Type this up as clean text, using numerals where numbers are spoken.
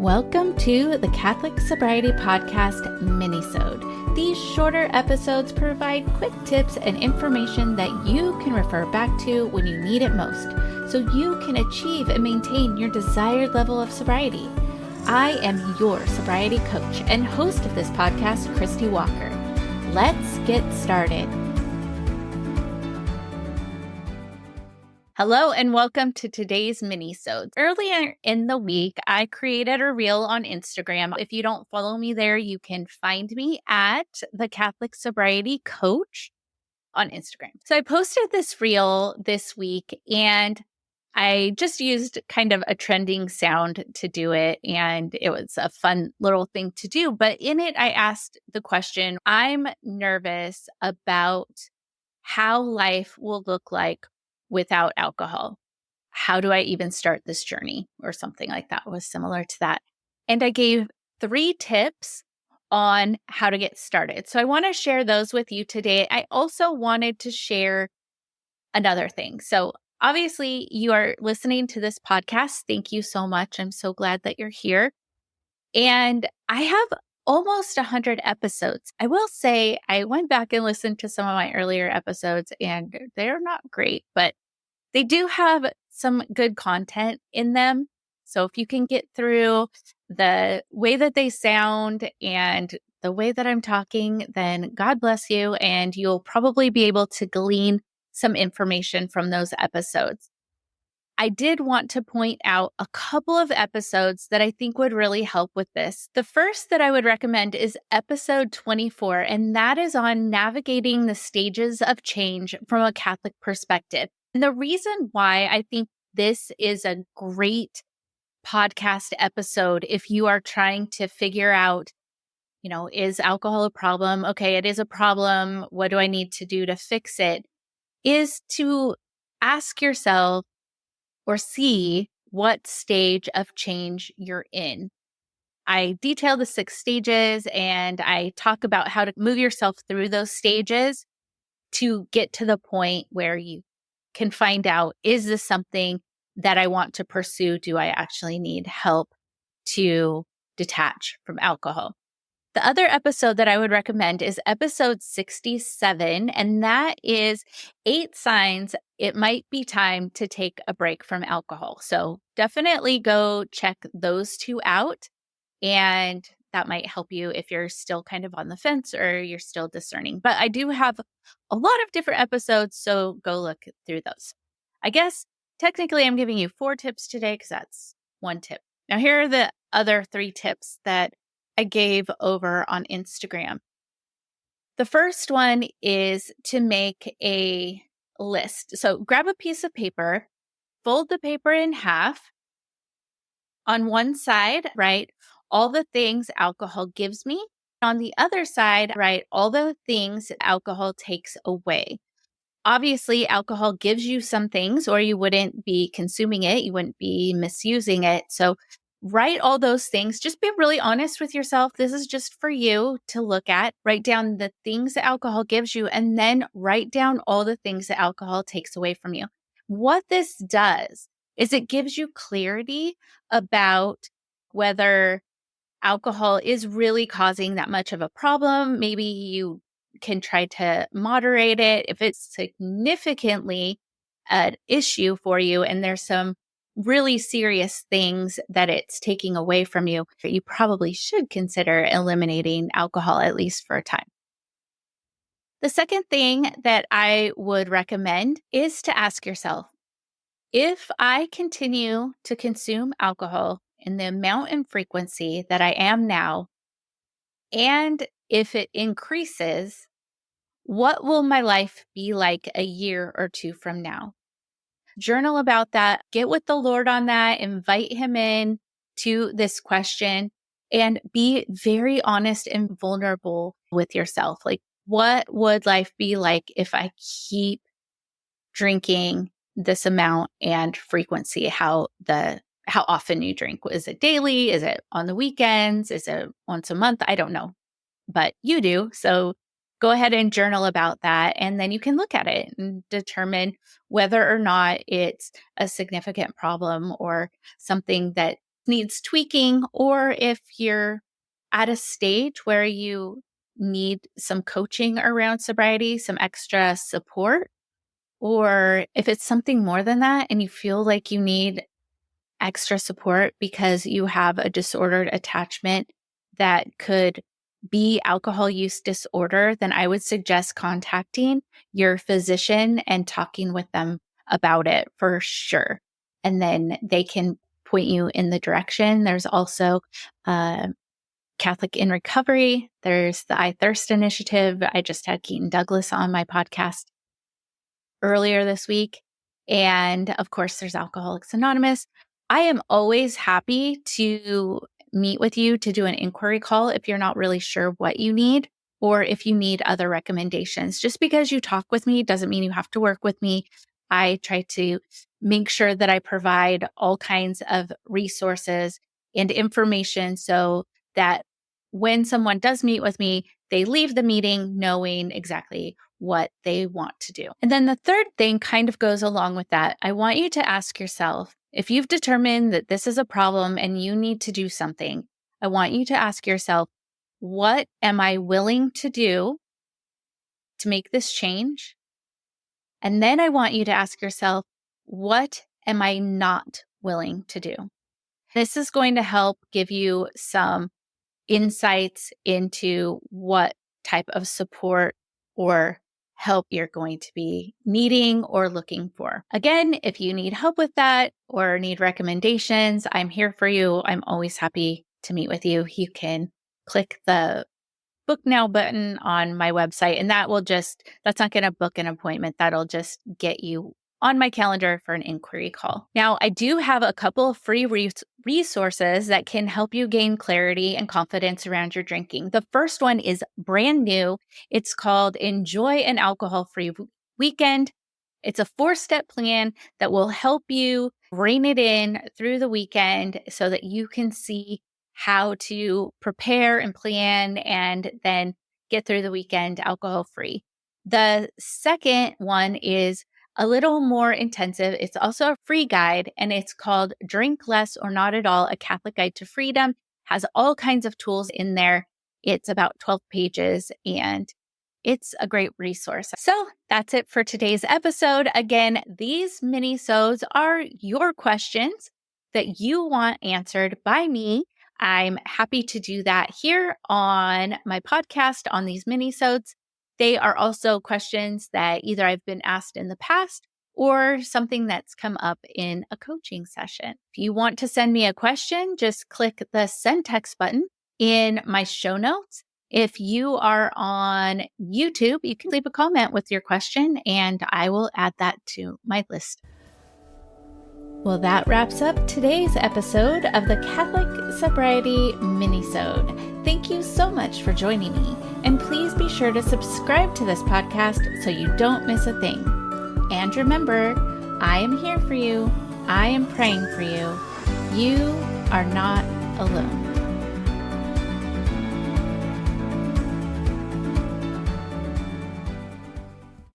Welcome to the Catholic Sobriety Podcast MINISODE. These shorter episodes provide quick tips and information that you can refer back to when you need it most, so you can achieve and maintain your desired level of sobriety. I am your sobriety coach and host of this podcast, Christy Walker. Let's get started. Hello and welcome to today's mini-sode. Earlier in the week, I created a reel on Instagram. If you don't follow me there, you can find me at the Catholic Sobriety Coach on Instagram. So I posted this reel this week and I just used kind of a trending sound to do it. And it was a fun little thing to do. But in it, I asked the question, I'm nervous about how life will look like without alcohol. How do I even start this journey? Or something like that was similar to that. And I gave 3 tips on how to get started. So I want to share those with you today. I also wanted to share another thing. So obviously you are listening to this podcast. Thank you so much. I'm so glad that you're here. And I have almost 100 episodes. I will say I went back and listened to some of my earlier episodes and they're not great, but they do have some good content in them. So if you can get through the way that they sound and the way that I'm talking, then God bless you. And you'll probably be able to glean some information from those episodes. I did want to point out a couple of episodes that I think would really help with this. The first that I would recommend is episode 24, and that is on navigating the stages of change from a Catholic perspective. And the reason why I think this is a great podcast episode, if you are trying to figure out, is alcohol a problem? Okay, it is a problem. What do I need to do to fix it? Is to ask yourself or see what stage of change you're in. I detail the 6 stages and I talk about how to move yourself through those stages to get to the point where you can find out, is this something that I want to pursue? Do I actually need help to detach from alcohol? The other episode that I would recommend is episode 67, and that is 8 signs it might be time to take a break from alcohol. So definitely go check those 2 out, and that might help you if you're still kind of on the fence or you're still discerning. But I do have a lot of different episodes, so go look through those. I guess technically I'm giving you 4 tips today because that's 1 tip. Now here are the other 3 tips that I gave over on Instagram. The first one is to make a list. So grab a piece of paper, fold the paper in half. On one side, write all the things alcohol gives me. On the other side, write all the things alcohol takes away. Obviously, alcohol gives you some things, or you wouldn't be consuming it. You wouldn't be misusing it. So write all those things. Just be really honest with yourself. This is just for you to look at. Write down the things that alcohol gives you, and then write down all the things that alcohol takes away from you. What this does is it gives you clarity about whether alcohol is really causing that much of a problem. Maybe you can try to moderate it. If it's significantly an issue for you and there's some really serious things that it's taking away from you, you probably should consider eliminating alcohol, at least for a time. The second thing that I would recommend is to ask yourself, if I continue to consume alcohol in the amount and frequency that I am now, and if it increases, what will my life be like a year or 2 from now? Journal about that, get with the Lord on that, invite him in to this question, and be very honest and vulnerable with yourself. Like, what would life be like if I keep drinking this amount and frequency? How often you drink? Is it daily? Is it on the weekends? Is it once a month? I don't know, but you do. So go ahead and journal about that. And then you can look at it and determine whether or not it's a significant problem or something that needs tweaking, or if you're at a stage where you need some coaching around sobriety, some extra support, or if it's something more than that and you feel like you need extra support because you have a disordered attachment that could be alcohol use disorder, then I would suggest contacting your physician and talking with them about it for sure. And then they can point you in the direction. There's also Catholic in Recovery. There's the I Thirst Initiative. I just had Keaton Douglas on my podcast earlier this week. And of course, there's Alcoholics Anonymous. I am always happy to meet with you to do an inquiry call if you're not really sure what you need or if you need other recommendations. Just because you talk with me doesn't mean you have to work with me. I try to make sure that I provide all kinds of resources and information so that when someone does meet with me, they leave the meeting knowing exactly what they want to do. And then the third thing kind of goes along with that. I want you to ask yourself, if you've determined that this is a problem and you need to do something, I want you to ask yourself, what am I willing to do to make this change? And then I want you to ask yourself, what am I not willing to do? This is going to help give you some insights into what type of support or help you're going to be needing or looking for. Again, if you need help with that or need recommendations, I'm here for you. I'm always happy to meet with you. You can click the book now button on my website, and that's not going to book an appointment. That'll just get you on my calendar for an inquiry call. Now, I do have a couple of free resources that can help you gain clarity and confidence around your drinking. The first one is brand new. It's called Enjoy an Alcohol-Free Weekend. It's a 4-step plan that will help you rein it in through the weekend so that you can see how to prepare and plan and then get through the weekend alcohol-free. The second one is a little more intensive. It's also a free guide, and it's called Drink Less or Not at All, A Catholic Guide to Freedom. Has all kinds of tools in there. It's about 12 pages, and it's a great resource. So that's it for today's episode. Again, these mini-sodes are your questions that you want answered by me. I'm happy to do that here on my podcast on these mini-sodes. They are also questions that either I've been asked in the past or something that's come up in a coaching session. If you want to send me a question, just click the send text button in my show notes. If you are on YouTube, you can leave a comment with your question and I will add that to my list. Well, that wraps up today's episode of the Catholic Sobriety Minisode. Thank you so much for joining me, and please be sure to subscribe to this podcast so you don't miss a thing. And remember, I am here for you. I am praying for you. You are not alone.